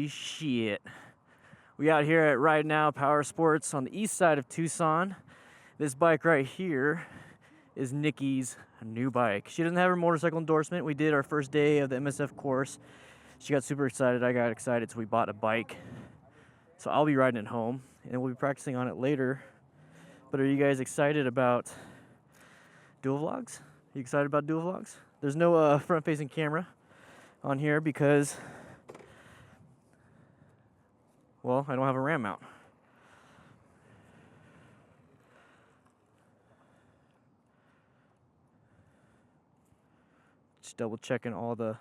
Holy shit. We out here at RideNow Powersports on the east side of Tucson. This bike right here is Nikki's new bike. She doesn't have her motorcycle endorsement. We did our first day of the MSF course. She got super excited. I got excited, so we bought a bike. So I'll be riding it home, and we'll be practicing on it later. But are you guys excited about dual vlogs? You excited about dual vlogs? There's no front-facing camera on here because, well, I don't have a RAM mount. Just double checking all the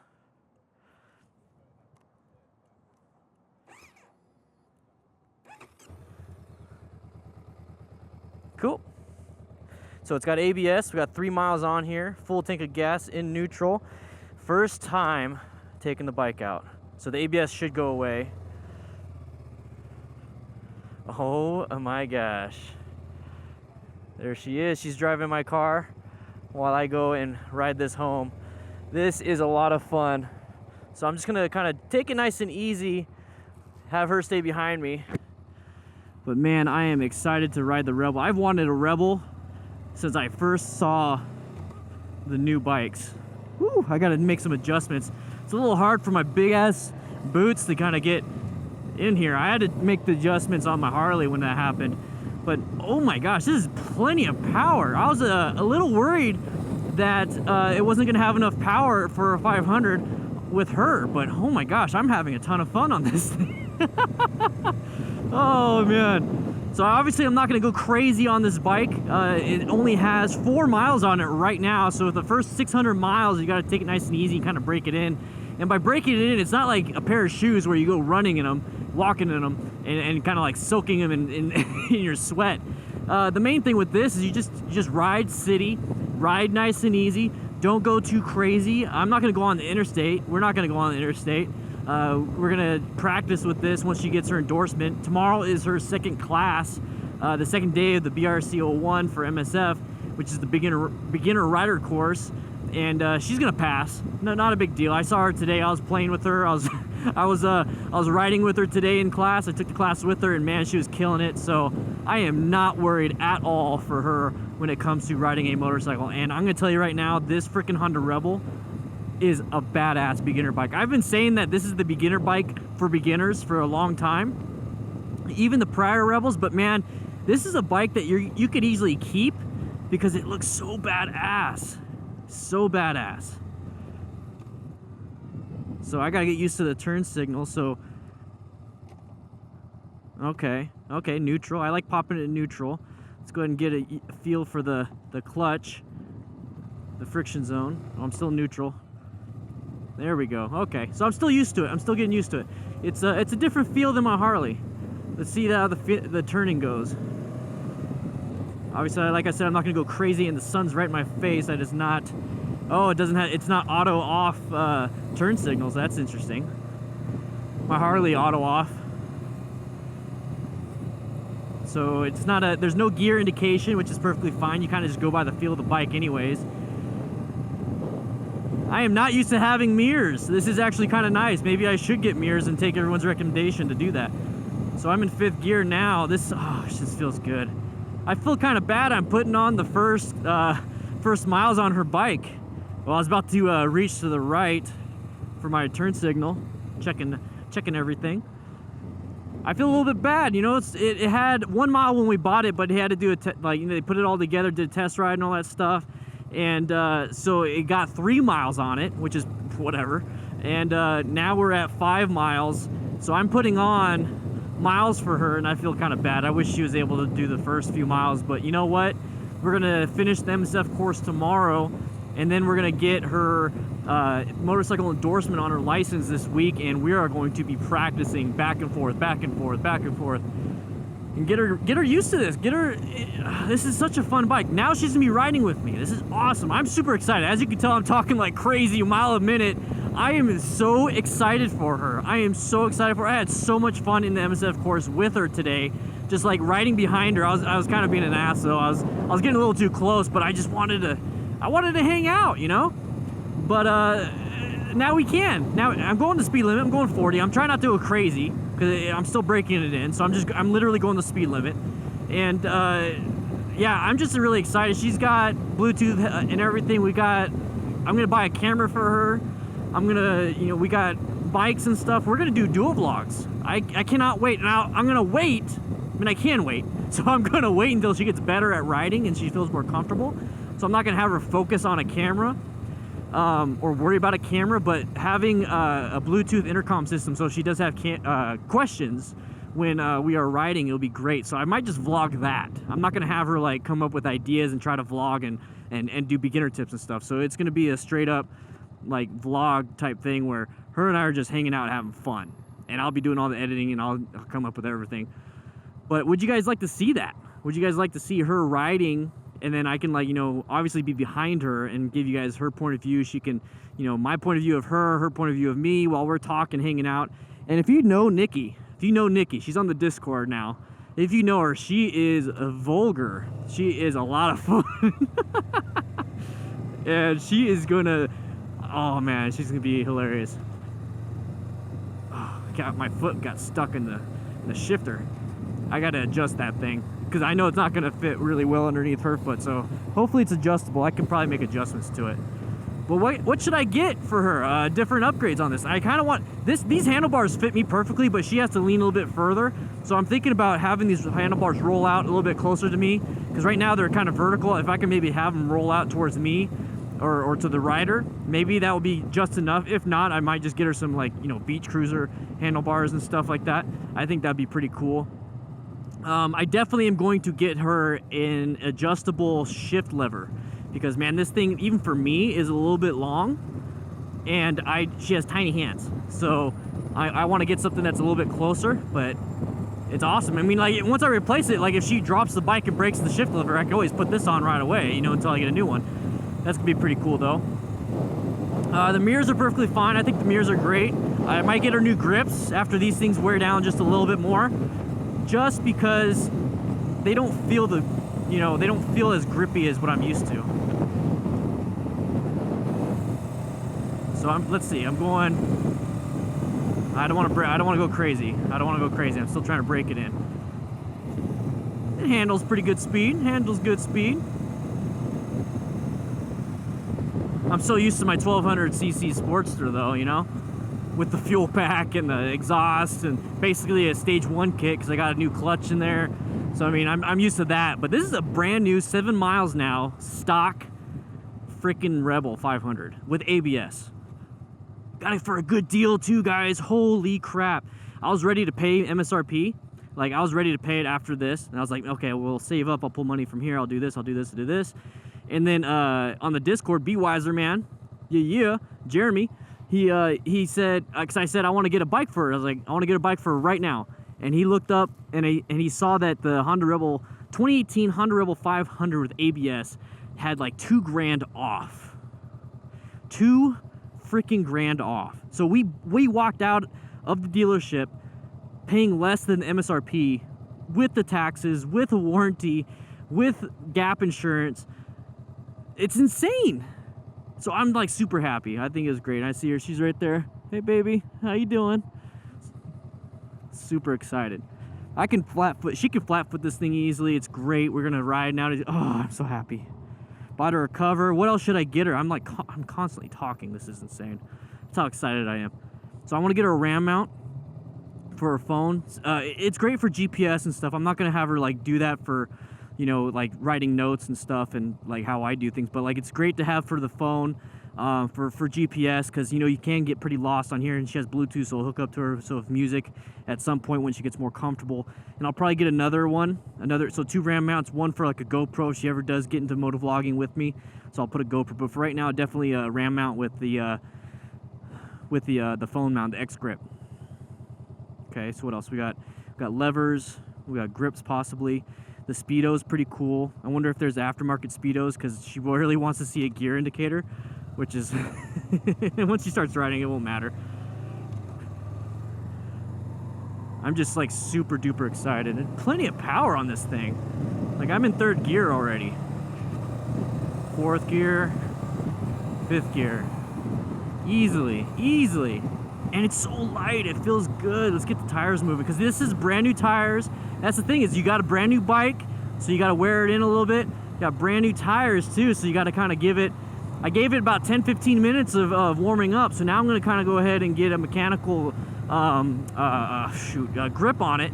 cool. So it's got ABS. We got 3 miles on here, full tank of gas in neutral. First time taking the bike out. So the ABS should go away. Oh my gosh. There she is. She's driving my car while I go and ride this home. This is a lot of fun. So I'm just gonna kind of take it nice and easy, have her stay behind me. But man, I am excited to ride the Rebel. I've wanted a Rebel since I first saw the new bikes. Woo, I gotta make some adjustments. It's a little hard for my big ass boots to kind of get in here. I had to make the adjustments on my Harley when that happened. But oh my gosh, this is plenty of power. I was a little worried that it wasn't gonna have enough power for a 500 with her, but oh my gosh, I'm having a ton of fun on this thing. Oh man. So obviously I'm not gonna go crazy on this bike. It only has 4 miles on it right now. So the first 600 miles, you gotta take it nice and easy and kind of break it in. And by breaking it in, it's not like a pair of shoes where you go running in them, walking in them, and kind of like soaking them in your sweat. The main thing with this is you just ride city, ride nice and easy. Don't go too crazy. I'm not gonna go on the interstate. We're not gonna go on the interstate. We're gonna practice with this once she gets her endorsement. Tomorrow is her second class, the second day of the BRC 01 for MSF, which is the beginner rider course, and she's gonna pass. No, not a big deal. I saw her today. I was playing with her. I was riding with her today in class. I took the class with her, and man, she was killing it. So I am not worried at all for her when it comes to riding a motorcycle. And I'm gonna tell you right now, this freaking Honda Rebel is a badass beginner bike. I've been saying that this is the beginner bike for beginners for a long time, even the prior Rebels, but man, this is a bike that you could easily keep because it looks so badass. So badass. So I gotta get used to the turn signal. So okay, neutral. I like popping it in neutral. Let's go ahead and get a feel for the clutch, the friction zone. Oh, I'm still neutral. There we go. Okay, so I'm still used to it. I'm still getting used to it. It's a different feel than my Harley. Let's see how the turning goes. Obviously, like I said, I'm not gonna go crazy, and the sun's right in my face. That is not. Oh, it's not auto off turn signals. That's interesting. My Harley auto off. So it's not there's no gear indication, which is perfectly fine. You kind of just go by the feel of the bike, anyways. I am not used to having mirrors. This is actually kind of nice. Maybe I should get mirrors and take everyone's recommendation to do that. So I'm in 5th gear now. This feels good. I feel kind of bad. I'm putting on the first miles on her bike. Well, I was about to reach to the right for my turn signal, checking everything. I feel a little bit bad. You know, it had 1 mile when we bought it, but they had to do they put it all together, did a test ride and all that stuff. And so it got 3 miles on it, which is whatever. And now we're at 5 miles. So I'm putting on miles for her, and I feel kind of bad. I wish she was able to do the first few miles, but you know what? We're gonna finish the MSF course tomorrow, and then we're gonna get her motorcycle endorsement on her license this week, and we are going to be practicing back and forth, and get her used to this. This is such a fun bike. Now she's gonna be riding with me. This is awesome. I'm super excited. As you can tell, I'm talking like crazy, a mile a minute. I am so excited for her. I am so excited for her. I had so much fun in the MSF course with her today, just like riding behind her. I was kind of being an ass, though. I was getting a little too close, but I just wanted to hang out, you know. But now we can. Now I'm going the speed limit. I'm going 40. I'm trying not to go crazy because I'm still breaking it in. So I'm literally going the speed limit. And yeah, I'm just really excited. She's got Bluetooth and everything. I'm gonna buy a camera for her. I'm gonna, you know, we got bikes and stuff. We're gonna do dual vlogs. I cannot wait. Now I'm gonna wait. I mean, I can wait. So I'm gonna wait until she gets better at riding and she feels more comfortable. So I'm not gonna have her focus on a camera or worry about a camera, but having a Bluetooth intercom system, so if she does have questions when we are riding, it'll be great. So I might just vlog that. I'm not gonna have her like come up with ideas and try to vlog and do beginner tips and stuff. So it's gonna be a straight up like vlog type thing where her and I are just hanging out having fun, and I'll be doing all the editing and I'll come up with everything. But would you guys like to see that? Would you guys like to see her riding, and then I can, like, you know, obviously be behind her and give you guys her point of view. She can, you know, my point of view of her point of view of me while we're talking, hanging out. And if you know Nikki, she's on the Discord now. If you know her, she is vulgar. She is a lot of fun. And she is gonna, oh man, she's gonna be hilarious. Oh, my foot got stuck in the shifter. I gotta adjust that thing because I know it's not gonna fit really well underneath her foot. So hopefully it's adjustable. I can probably make adjustments to it. But what should I get for her? Different upgrades on this. I kind of want these handlebars fit me perfectly, but she has to lean a little bit further. So I'm thinking about having these handlebars roll out a little bit closer to me, because right now they're kind of vertical. If I can maybe have them roll out towards me or to the rider, maybe that will be just enough. If not, I might just get her some, like, you know, beach cruiser handlebars and stuff like that. I think that'd be pretty cool. I definitely am going to get her an adjustable shift lever, because man, this thing, even for me, is a little bit long, and she has tiny hands. So I want to get something that's a little bit closer, but it's awesome. I mean, like, once I replace it, like if she drops the bike and breaks the shift lever, I can always put this on right away, you know, until I get a new one. That's gonna be pretty cool though. The mirrors are perfectly fine. I think the mirrors are great. I might get her new grips after these things wear down just a little bit more, just because they don't feel they don't feel as grippy as what I'm used to. So let's see, I'm going, I don't want to go crazy. I'm still trying to break it in. It handles pretty good speed. Good speed. I'm so used to my 1200cc Sportster though, you know, with the fuel pack and the exhaust and basically a stage 1 kit, because I got a new clutch in there. So I mean, I'm used to that. But this is a brand new 7 miles now stock freaking Rebel 500 with ABS. Got it for a good deal too, guys. Holy crap. I was ready to pay MSRP. Like, I was ready to pay it after this, and I was like, okay, we'll save up, I'll pull money from here, I'll do this, I'll do this. And then on the Discord, Be Wiser Man, Jeremy, he said, because I said I want to get a bike for her. I was like, I want to get a bike for her right now. And he looked up and he saw that the 2018 Honda Rebel 500 with ABS had like $2,000 off. $2 freaking grand off. So we walked out of the dealership paying less than MSRP with the taxes, with a warranty, with gap insurance. It's insane. So I'm like super happy. I think it's great. I see her, she's right there. Hey baby, how you doing? Super excited. I can she can flat foot this thing easily. It's great. We're gonna ride now. Oh, I'm so happy. Bought her a cover. What else should I get her? I'm constantly talking. This is insane. That's how excited I am. So I want to get her a RAM mount for her phone. It's great for GPS and stuff. I'm not gonna have her like do that for, you know, like writing notes and stuff and like how I do things, but like it's great to have for the phone, for GPS, because you know you can get pretty lost on here, and she has Bluetooth, so I'll hook up to her. So if music at some point when she gets more comfortable, and I'll probably get so 2 RAM mounts, one for like a GoPro if she ever does get into motovlogging with me. So I'll put a GoPro, but for right now, definitely a RAM mount with the phone mount, the X grip. Okay, so what else we got? We got levers, we got grips possibly. The Speedo's pretty cool. I wonder if there's aftermarket Speedos, because she really wants to see a gear indicator, which is once she starts riding, it won't matter. I'm just like super duper excited, and plenty of power on this thing. Like, I'm in 3rd gear already. 4th gear, 5th gear. Easily, easily. And it's so light, it feels good. Let's get the tires moving, because this is brand new tires. That's the thing, is you got a brand new bike, so you got to wear it in a little bit. You got brand new tires too, so you got to kind of give it, I gave it about 10-15 minutes of warming up. So now I'm going to kind of go ahead and get a mechanical grip on it.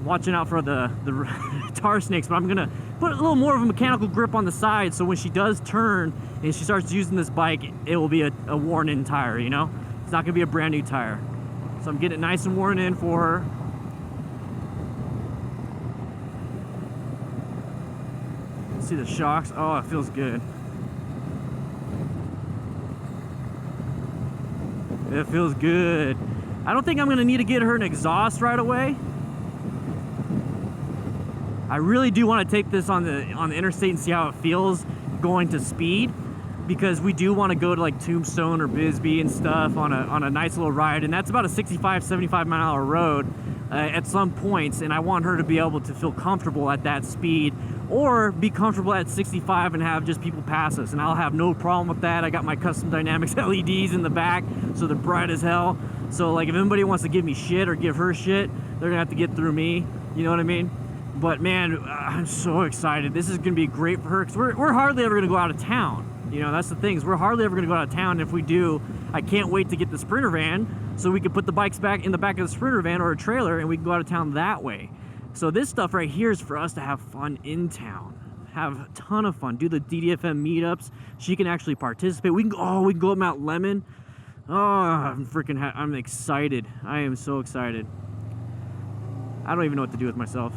Watching out for the tar snakes, but I'm gonna put a little more of a mechanical grip on the side, so when she does turn and she starts using this bike, it will be a worn-in tire, you know? It's not gonna be a brand new tire. So I'm getting it nice and worn in for her. See the shocks? Oh, it feels good. It feels good. I don't think I'm gonna need to get her an exhaust right away. I really do want to take this on the interstate and see how it feels going to speed, because we do want to go to like Tombstone or Bisbee and stuff on a nice little ride, and that's about a 65-75 mile an hour road at some points, and I want her to be able to feel comfortable at that speed, or be comfortable at 65 and have just people pass us, and I'll have no problem with that. I got my custom dynamics LEDs in the back, so they're bright as hell. So like if anybody wants to give me shit or give her shit, they're gonna have to get through me, you know what I mean? But man, I'm so excited. This is gonna be great for her, because we're hardly ever gonna go out of town. You know, that's the thing, is we're hardly ever gonna go out of town. And if we do, I can't wait to get the Sprinter van, so we can put the bikes back in the back of the Sprinter van or a trailer, and we can go out of town that way. So this stuff right here is for us to have fun in town. Have a ton of fun. Do the DDFM meetups. She can actually participate. We can go up Mount Lemmon. Oh, I'm excited. I am so excited. I don't even know what to do with myself.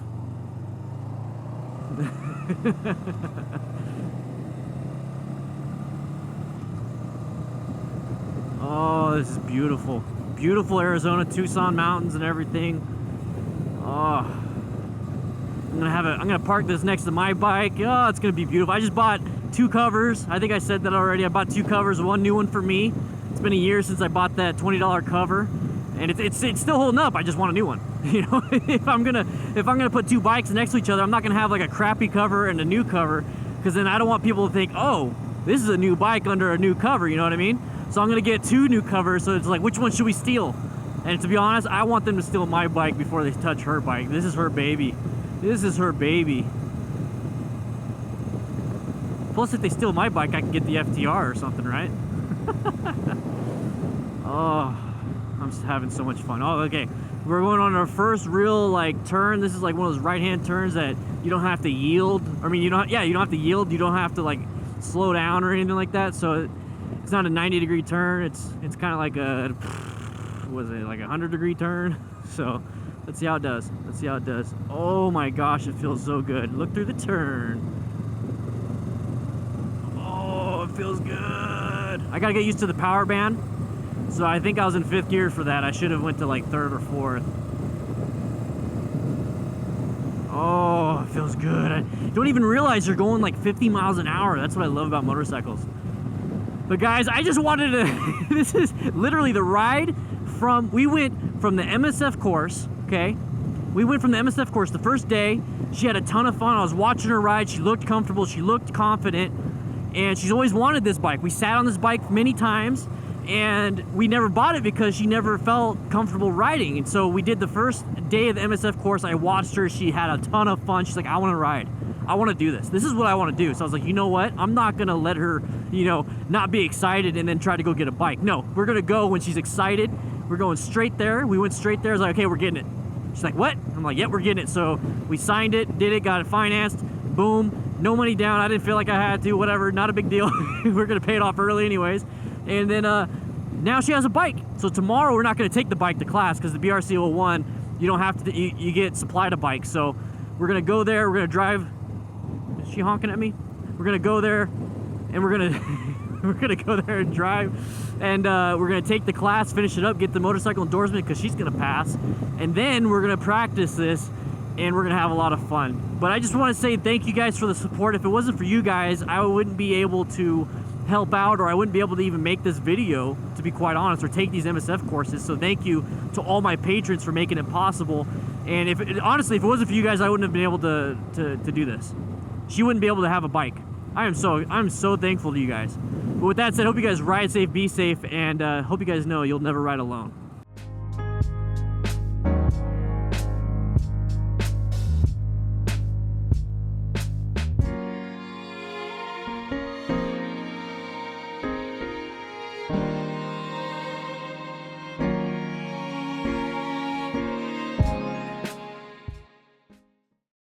Oh, this is beautiful. Beautiful Arizona, Tucson mountains and everything. Oh, I'm gonna park this next to my bike. Oh, it's gonna be beautiful. I just bought 2 covers. I think I said that already. I bought 2 covers, one new one for me. It's been a year since I bought that $20 cover, and it's still holding up. I just want a new one. You know, if I'm gonna put 2 bikes next to each other, I'm not gonna have like a crappy cover and a new cover, because then I don't want people to think, oh, this is a new bike under a new cover. You know what I mean? So I'm gonna get 2 new covers. So it's like, which one should we steal? And to be honest, I want them to steal my bike before they touch her bike. This is her baby. This is her baby. Plus, if they steal my bike, I can get the FTR or something, right? Oh, I'm just having so much fun. Oh, okay. We're going on our first real like turn. This is like one of those right-hand turns that you don't have to yield. I mean, you don't have to yield. You don't have to like slow down or anything like that. So it's not a 90-degree turn. It's kind of like a, was it like a 100-degree turn? So let's see how it does. Let's see how it does. Oh my gosh, it feels so good. Look through the turn. Oh, it feels good. I gotta get used to the power band. So I think I was in 5th gear for that. I should have went to like 3rd or 4th. Oh, it feels good. I don't even realize you're going like 50 miles an hour. That's what I love about motorcycles. But guys, I just wanted to, this is literally the ride from, we went from the MSF course, okay? We went from the MSF course the first day. She had a ton of fun. I was watching her ride. She looked comfortable. She looked confident. And she's always wanted this bike. We sat on this bike many times, and we never bought it because she never felt comfortable riding. And so we did the first day of the MSF course. I watched her. She had a ton of fun. She's like, I want to ride. I want to do this. This is what I want to do. So I was like, you know what? I'm not going to let her, you know, not be excited and then try to go get a bike. No, we're going to go when she's excited. We're going straight there. We went straight there. I was like, okay, we're getting it. She's like, what? I'm like, yep, we're getting it. So we signed it, did it, got it financed. Boom. No money down. I didn't feel like I had to, whatever. Not a big deal. We're going to pay it off early anyways. And then now she has a bike. So tomorrow we're not going to take the bike to class because the BRC 01, you don't have to, you get supplied a bike. So we're going to go there. We're going to drive. Is she honking at me? We're going to go there and we're going to, we're going to go there and drive. And we're going to take the class, finish it up, get the motorcycle endorsement because she's going to pass. And then we're going to practice this and we're going to have a lot of fun. But I just want to say thank you guys for the support. If it wasn't for you guys, I wouldn't be able to help out, or I wouldn't be able to even make this video, to be quite honest, or take these MSF courses. So thank you to all my patrons for making it possible. And honestly, if it wasn't for you guys, I wouldn't have been able to do this. She wouldn't be able to have a bike. I'm so thankful to you guys. But with that said, hope you guys ride safe, be safe, and hope you guys know you'll never ride alone.